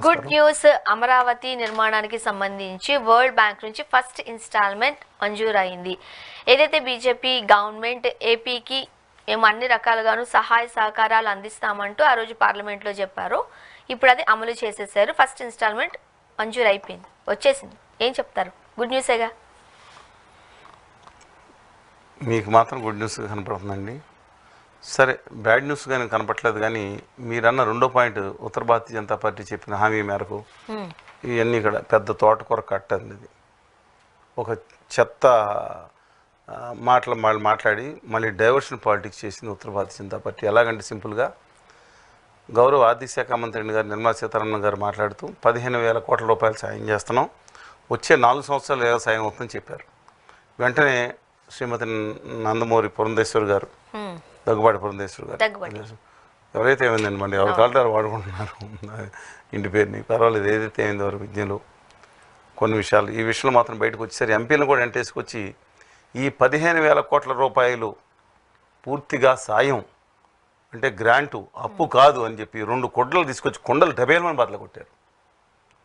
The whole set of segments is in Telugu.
Good news. అమరావతి నిర్మాణానికి సంబంధించి వరల్డ్ బ్యాంక్ నుంచి ఫస్ట్ ఇన్స్టాల్మెంట్ మంజూరైంది. ఏదైతే బీజేపీ గవర్నమెంట్ ఏపీకి మేము అన్ని రకాలుగాను సహాయ సహకారాలు అందిస్తామంటూ ఆ రోజు పార్లమెంట్లో చెప్పారో ఇప్పుడు అది అమలు చేసేసారు. ఫస్ట్ ఇన్స్టాల్మెంట్ మంజూరు అయిపోయింది, వచ్చేసింది. ఏం చెప్తారు? గుడ్ న్యూసేగా. మీకు మాత్రం గుడ్ న్యూస్ కనపడుతుందండి. సరే, బ్యాడ్ న్యూస్ కానీ కనపట్లేదు. కానీ మీరన్న రెండో పాయింట్, ఉత్తర భారతీయ జనతా పార్టీ చెప్పిన హామీ మేరకు ఇవన్నీ ఇక్కడ పెద్ద తోటకూర కట్టండి. ఇది ఒక చెత్త వాళ్ళు మాట్లాడి మళ్ళీ డైవర్షన్ పాలిటిక్స్ చేసింది ఉత్తర భారతీయ జనతా పార్టీ. ఎలాగంటే సింపుల్గా గౌరవ ఆర్థిక శాఖ మంత్రి గారు నిర్మలా సీతారామన్ గారు మాట్లాడుతూ 15,000 కోట్ల రూపాయలు సాయం చేస్తున్నాం, వచ్చే 4 సంవత్సరాలు ఏదో సాయం అవుతుందని చెప్పారు. వెంటనే శ్రీమతి నందమూరి పురంధేశ్వరి గారు, దగ్గుబాటి పురంధేశ్వరి గారు, ఎవరైతే ఏమైందండి మళ్ళీ ఎవరు కాళ్ళారు వాడుకుంటున్నారు ఇంటి పేరుని, పర్వాలేదు, ఏదైతే ఏమైంది వారి విద్యలో కొన్ని విషయాలు, ఈ విషయంలో మాత్రం బయటకు వచ్చేసరి ఎంపీలను కూడా ఎంటేసుకొచ్చి ఈ 15,000 కోట్ల రూపాయలు పూర్తిగా సాయం అంటే గ్రాంటు, అప్పు కాదు అని చెప్పి 2 కుండలు తీసుకొచ్చి కుండలు డబేలమని బద్దలు కొట్టారు.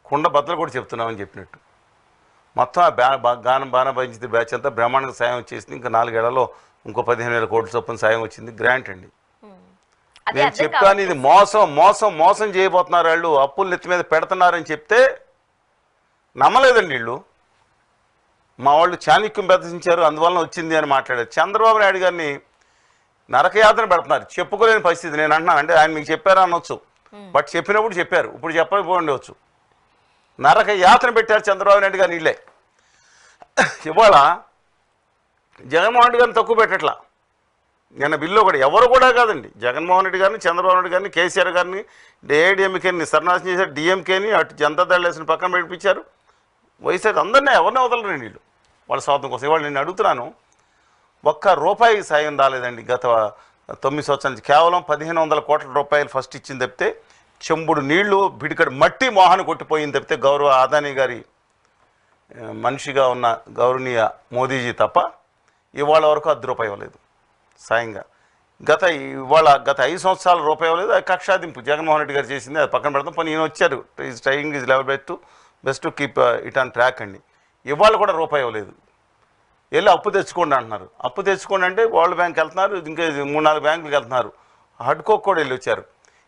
కుండ బద్దలు కూడా చెప్తున్నామని చెప్పినట్టు మొత్తం ఆ బాణ భంజిత బ్యాచ్ అంతా బ్రహ్మాండంగా సాయం వచ్చేసింది. ఇంకా 4 ఏళ్లలో ఇంకో 15,000 కోట్ల చొప్పున సాయం వచ్చింది. గ్రాంట్ అండి. నేను చెప్తాను, ఇది మోసం మోసం మోసం చేయబోతున్నారు వాళ్ళు, అప్పులు నెత్తి మీద పెడుతున్నారని చెప్తే నమ్మలేదండి వీళ్ళు. మా వాళ్ళు చాణక్యం ప్రదర్శించారు, అందువలన వచ్చింది అని మాట్లాడారు. చంద్రబాబు నాయుడు గారిని నరకయాత్ర పెడుతున్నారు, చెప్పుకోలేని పరిస్థితి. నేను అంటున్నాను, అంటే ఆయన మీకు చెప్పారా అనొచ్చు, బట్ చెప్పినప్పుడు చెప్పారు, ఇప్పుడు చెప్పకపోయి ఉండవచ్చు. నరక యాత్ర పెట్టారు చంద్రబాబు నాయుడు గారిని వీళ్ళే. ఇవాళ జగన్మోహన్ రెడ్డి గారిని తక్కువ పెట్టట్లా. నిన్న బిల్లు కూడా ఎవరు కూడా కాదండి, జగన్మోహన్ రెడ్డి గారిని, చంద్రబాబు నాయుడు గారిని, కేసీఆర్ గారిని, ఏఐడిఎంకేని సర్నాశనం చేశారు, డిఎంకేని అటు జనతాదళ్ వేసిన పక్కన పెట్టించారు, వైఎస్ఆర్ అందరినీ ఎవరిని వదలరండి వీళ్ళు వాళ్ళ స్వార్థం కోసం. ఇవాళ నేను అడుగుతున్నాను, ₹1 సాయం రాలేదండి గత 9 సంవత్సరాల నుంచి. కేవలం 1,500 కోట్ల రూపాయలు ఫస్ట్ ఇచ్చింది తప్పితే, చెంబుడు నీళ్లు బిడికడు మట్టి మోహన కొట్టిపోయింది తప్పితే, గౌరవ అదానీ గారి మనిషిగా ఉన్న గౌరవనీయ మోదీజీ తప్ప ఇవాళ వరకు ₹10 ఇవ్వలేదు సాయంగా. గత 5 సంవత్సరాల రూపాయి ఇవ్వలేదు. అది కక్షాదింపు జగన్మోహన్ రెడ్డి గారు చేసింది, అది పక్కన పెడతాం. పని ఈయన వచ్చారు, is trying is level best to keep it on track అండి. ఇవాళ కూడా ₹1 ఇవ్వలేదు. వెళ్ళి అప్పు తెచ్చుకోండి అంటున్నారు. అప్పు తెచ్చుకోండి అంటే వరల్డ్ బ్యాంక్ వెళ్తున్నారు, ఇంకా 3-4 బ్యాంకులకు వెళ్తున్నారు, హడ్కోక్ కూడా వెళ్ళి వచ్చారు.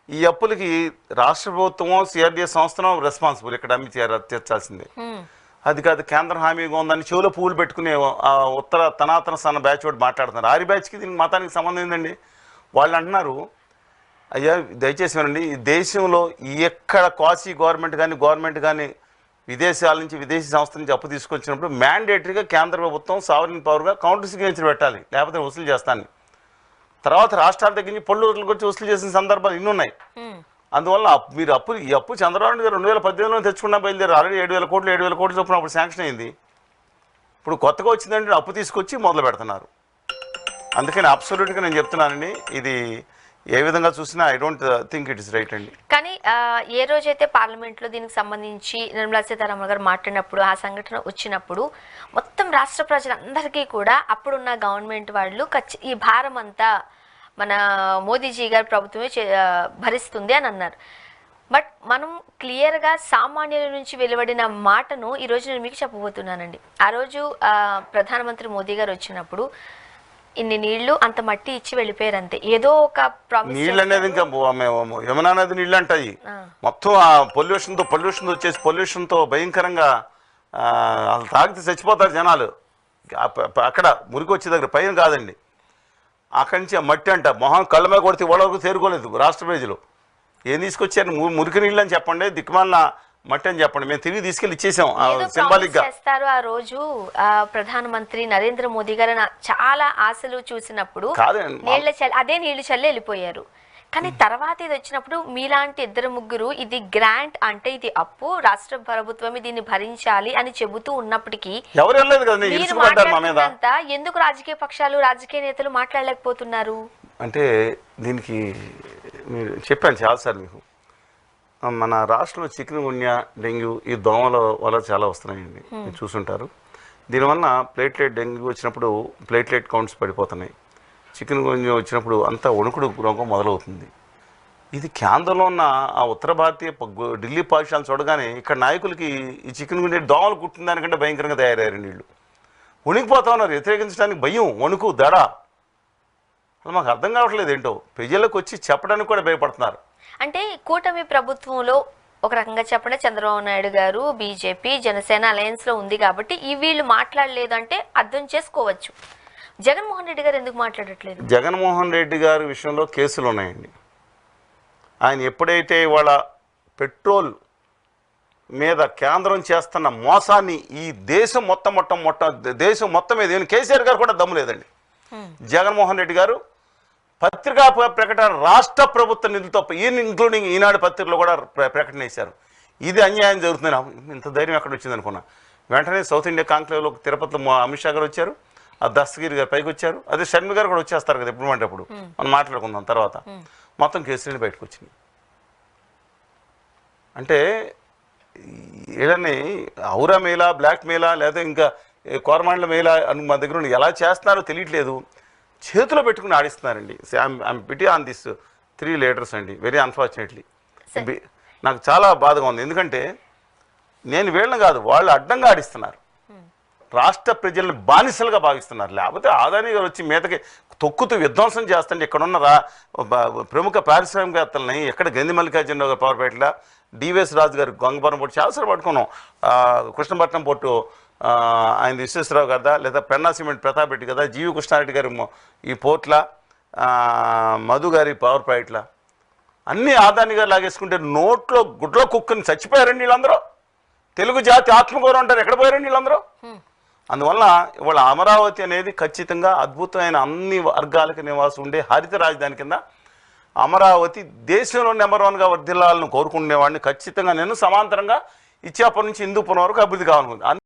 ఈ అప్పులకి రాష్ట్ర ప్రభుత్వమో సిఆర్డీఏ సంస్థనో రెస్పాన్సిబుల్, ఇక్కడ అమ్మి తీర్చాల్సిందే. అది కాదు, కేంద్రం హామీగా ఉందని చెవులో పువ్వులు పెట్టుకునే ఉత్తర తనాతన సన్న బ్యాచ్ వాడు మాట్లాడుతున్నారు. ఆరి బ్యాచ్కి దీనికి మతానికి సంబంధం ఏందండి? వాళ్ళు అంటున్నారు, అయ్యా దయచేసి వినండి, ఈ దేశంలో ఎక్కడ క్వాసీ గవర్నమెంట్ కానీ విదేశాల నుంచి విదేశీ సంస్థల నుంచి అప్పు తీసుకొచ్చినప్పుడు మ్యాండేటరీగా కేంద్ర ప్రభుత్వం సావరిన్ పవర్గా కౌంటర్ సిగ్నేచర్ పెట్టాలి, లేకపోతే వసూలు చేస్తాను. తర్వాత రాష్ట్రాల దగ్గర నుంచి పళ్ళు వచ్చి వసూలు చేసిన సందర్భాలు ఇన్ని ఉన్నాయి. అందువల్ల మీరు ఈ అప్పు చంద్రబాబు నాయుడు గారు 2018లో తెచ్చుకున్నా బయలుదేరు. ఆల్రెడీ 7,000 కోట్లు చొప్పున అప్పుడు శాంక్షన్ అయింది. ఇప్పుడు కొత్తగా వచ్చిందంటే అప్పు తీసుకొచ్చి మొదలు పెడుతున్నారు. అందుకని అబ్సల్యూట్గా నేను చెప్తున్నానండి, ఇది ఏ విధంగా చూసినా I don't think it is right అండి. కానీ ఏ రోజైతే పార్లమెంట్లో దీనికి సంబంధించి నిర్మలా సీతారామన్ గారు మాట్లాడినప్పుడు, ఆ సంఘటన వచ్చినప్పుడు మొత్తం రాష్ట్ర ప్రజలందరికీ కూడా అప్పుడున్న గవర్నమెంట్ వాళ్ళు ఈ భారం అంతా మన మోదీజీ గారి ప్రభుత్వమే భరిస్తుంది అని అన్నారు. బట్ మనం క్లియర్గా సామాన్యుల నుంచి వెలువడిన మాటను ఈరోజు నేను మీకు చెప్పబోతున్నానండి. ఆ రోజు ప్రధానమంత్రి మోదీ గారు వచ్చినప్పుడు ఇన్ని నీళ్లు అంత మట్టి ఇచ్చి వెళ్ళిపోయారు అంతే. ఏదో ఒక నీళ్ళు అనేది ఇంకా యమునా నది నీళ్ళు అంటాయి. మొత్తం ఆ పొల్యూషన్ వచ్చేసి పొల్యూషన్తో భయంకరంగా అసలు తాగితే చచ్చిపోతారు జనాలు. అక్కడ మురికి వచ్చే దగ్గర పైన కాదండి, అక్కడి నుంచి ఆ మట్టి అంట మొహం కళ్ళ మీద కొడితే వాళ్ళ వరకు తేరుకోలేదు రాష్ట్ర ప్రజలు. ఏం తీసుకొచ్చారు? మురికి నీళ్ళు అని చెప్పండి, దిక్కుమాలిన మట్టి అని చెప్పండి, మేము తిరిగి తీసుకెళ్ళి ఇచ్చేసాం సింబాలిక్ గా. ఆ రోజు ప్రధానమంత్రి నరేంద్ర మోదీ గారు చాలా ఆశలు చూసినప్పుడు అదే నీళ్లు చల్లి వెళ్ళిపోయారు. కానీ తర్వాత ఇది వచ్చినప్పుడు మీలాంటి 2-3 ఇది గ్రాంట్ అంటే ఇది అప్పు, రాష్ట్ర ప్రభుత్వమే దీన్ని భరించాలి అని చెబుతూ ఉన్నప్పటికీ ఎందుకు రాజకీయ పక్షాలు రాజకీయ నేతలు మాట్లాడలేకపోతున్నారు? అంటే దీనికి మీరు చెప్పాను చాలాసార్లు మీకు, మన రాష్ట్రంలో చికెన్ గున్యా, డెంగ్యూ ఈ దోమల వల్ల చాలా వస్తున్నాయండి, మీరు చూసుంటారు. దీనివల్ల డెంగ్యూ వచ్చినప్పుడు ప్లేట్లెట్ కౌంట్స్ పడిపోతున్నాయి. చికెన్ గున్యా వచ్చినప్పుడు అంతా వణుకుడు రోగం మొదలవుతుంది. ఇది కేంద్రంలో ఉన్న ఆ ఉత్తర భారతీయ ఢిల్లీ పాఠశాలను చూడగానే ఇక్కడ నాయకులకి ఈ చికెన్ గుండె దోమలు కుట్టిన దానికంటే భయంకరంగా తయారయ్యారు వీళ్ళు. వణికిపోతా ఉన్నారు, వ్యతిరేకించడానికి భయం, వణుకు, దడ. అసలు మాకు అర్థం కావట్లేదు ఏంటో. ప్రజలకు వచ్చి చెప్పడానికి కూడా భయపడుతున్నారు. అంటే కూటమి ప్రభుత్వంలో ఒక రకంగా చెప్పండి, చంద్రబాబు నాయుడు గారు బీజేపీ జనసేన అలయన్స్లో ఉంది కాబట్టి ఈ వీళ్ళు మాట్లాడలేదు అంటే అర్థం చేసుకోవచ్చు. జగన్మోహన్ రెడ్డి గారు ఎందుకు మాట్లాడట్లేదు? జగన్మోహన్ రెడ్డి గారి విషయంలో కేసులు ఉన్నాయండి. ఆయన ఎప్పుడైతే ఇవాళ పెట్రోల్ మీద కేంద్రం చేస్తున్న మోసాన్ని ఈ దేశం దేశం మొత్తం మీద కేసీఆర్ గారు కూడా దమ్ము లేదండి. జగన్మోహన్ రెడ్డి గారు పత్రికా ప్రకటన రాష్ట్ర ప్రభుత్వ నిధులతో ఇంక్లూడింగ్ ఈనాడు పత్రికలో కూడా ప్రకటన చేశారు. ఇది అన్యాయం జరుగుతుంది. ఇంత ధైర్యం ఎక్కడ వచ్చింది అనుకున్నా. వెంటనే సౌత్ ఇండియా కాంక్లేవ్లో తిరుపతిలో అమిత్ షా గారు వచ్చారు, ఆ దస్తగిరి గారు పైకి వచ్చారు, అదే షర్మి గారు కూడా వచ్చేస్తారు కదా ఎప్పుడు అంటే అప్పుడు. మనం మాట్లాడుకుందాం తర్వాత. మొత్తం కేసులని బయటకు వచ్చినాయి. అంటే వీళ్ళని ఔరా మేళా, బ్లాక్ మేళా, లేదా ఇంకా కోరమాండ్ల మేళా అని మా దగ్గర ఎలా చేస్తున్నారో తెలియట్లేదు. చేతిలో పెట్టుకుని ఆడిస్తున్నారండి. I'm pity on this 3 leaders అండి. వెరీ అన్ఫార్చునేట్లీ నాకు చాలా బాధగా ఉంది. ఎందుకంటే నేను వీళ్ళని కాదు, వాళ్ళు అడ్డంగా ఆడిస్తున్నారు. రాష్ట్ర ప్రజల్ని బానిసలుగా భావిస్తున్నారు. లేకపోతే ఆదాని గారు వచ్చి మీదకి తొక్కుతూ విధ్వంసం చేస్తుంటే ఇక్కడున్న ప్రముఖ పారిశ్రామికవేత్తలని ఎక్కడ గంది మల్లికార్జున గారు పవర్పేటలో, డివిఎస్ రాజు గారు గంగపురం పోర్టు చాలాసార్లు పట్టుకున్నాం. కృష్ణపట్నం పోర్టు ఆయన విశ్వేశ్వరరావు కదా, లేదా పెన్నా సిమెంట్ ప్రతాప్ రెడ్డి కదా, జీవి కృష్ణారెడ్డి గారు ఈ పోర్ట్ల, మధు గారి పవర్ ప్లాంట్ల అన్నీ ఆదాని గారు లాగేసుకుంటే నోట్లో గుడ్లో కుక్కని చచ్చిపోయారండి వీళ్ళందరూ. తెలుగు జాతి ఆత్మగౌరవం అంటారు, ఎక్కడ పోయారండి వీళ్ళందరూ? అందువల్ల ఇవాళ అమరావతి అనేది ఖచ్చితంగా అద్భుతమైన అన్ని వర్గాలకు నివాసం ఉండే హరిత రాజధాని కింద అమరావతి దేశంలో నెంబర్ 1గా వర్ధిల్లాలను కోరుకునేవాడిని. ఖచ్చితంగా నేను సమాంతరంగా ఇచ్చాపురం నుంచి హిందూపురం వరకు అభివృద్ధి కావాలనుకుంది.